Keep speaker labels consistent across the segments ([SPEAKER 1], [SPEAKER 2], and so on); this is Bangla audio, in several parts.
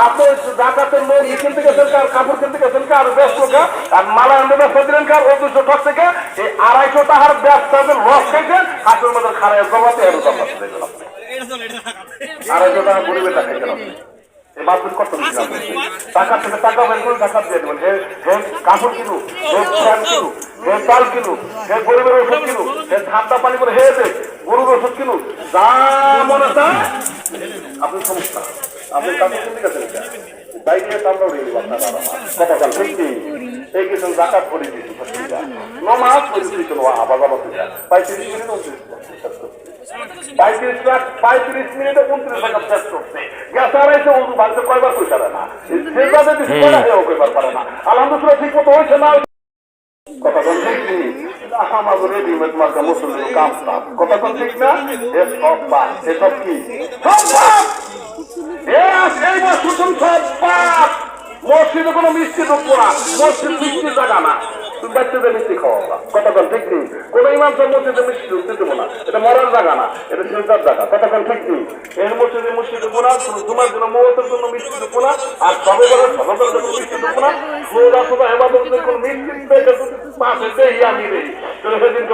[SPEAKER 1] আপনি জাকাতের লোক কিনতে গেছেন কার, কাপড় কিনতে গেছেন কার, ব্যস্ত আর মালা আনতে ব্যবসা দিলেন কার, ও 200 ঠক থেকে এই 250 টাকার ব্যবসা লস খাইছেন, হাতের মধ্যে খারায় জমাতে এর জমাতে দেবেন আপনি 250 টাকা গরিবের টাকা খাইছেন আপনি। এই মাসুল কত টাকা থেকে টাকা বের করে টাকা দিয়ে দেবেন। হে কাপড় কিনু, হে ফ্যান কিনু, হে চাল কিনু, হে গরিবের ওষুধ কিনু, হে ঠান্ডা পানি করে হে দে গরুর ওষুধ কিনু, যা মনে চায় আপনি সমস্যা। আপনি কাপড় কিনতে গেছেন তাই নিয়ে কামড়া উড়িয়ে দিব আপনার কতকাল ঠিক এই কিছু জাকাত করে দিয়েছি নমাজ পরিস্থিতি কোনো আবার 35 মিনিট 35 মিনিটে 29 টাকা শেষ করছে। গ্যাস হারাইছে, ওষুধ ভাঙতে কয়বার পয়সা দেয় না, কয়বার পারে না। আলহামদুলিল্লাহ ঠিক মতো হয়েছে না কথা কোন ঠিক নেই। আমাদের রেডিমেড মার্কা মুসলিম কাম কথা কোন ঠিক না। এসব বাদ, এসব কি মসজিদে কোনো মিষ্টি ঢুকবো না, মসজিদ মিষ্টির জায়গা না, তুমি বাচ্চাদের মিষ্টি খাওয়াবা কতক্ষণ ঠিক নেই। কোন ইমাম সব মসজিদে মিষ্টি ঢুকতে দেবো না, এটা মরার জায়গা না, এটা চিন্তার জায়গা কতক্ষণ ঠিক নেই। এর মসজিদে মিষ্টি ঢুকবো না, তোমার জন্য মহতের জন্য মিষ্টি ঢুকবো না, আর সবে সবের জন্য মিষ্টি ঢুকবো না, সোজা সোজা হেবাদের জন্য কোনো মিষ্টি পাশে দেয়া নিবে। সেদিন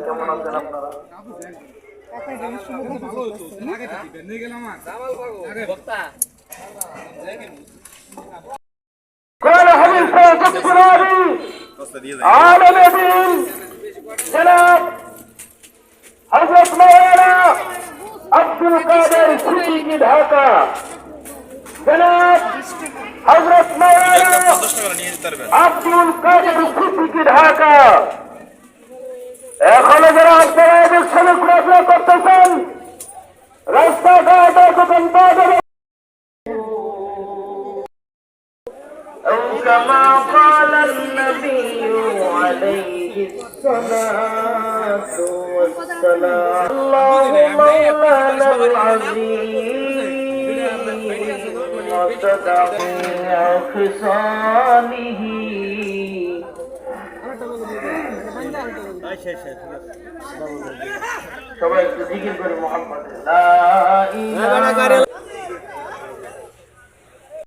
[SPEAKER 1] কেমন আছেন আপনারা? আব্দুল কাদের সিদ্দিকী ঢাকা, জনাব হযরত মাওলানা আব্দুল কাদের সিদ্দিকী ঢাকা। এখনো যারা আপনারা এদের সাথে ঘোরাফেরা করতেছেন, রাস্তাঘাট দোকানপাট كما قال النبي عليه الصلاة والسلام الله مولانا العظيم وصدقه خصاله সবাই একটু জিকির করে মুহাম্মদ লা ইলাহা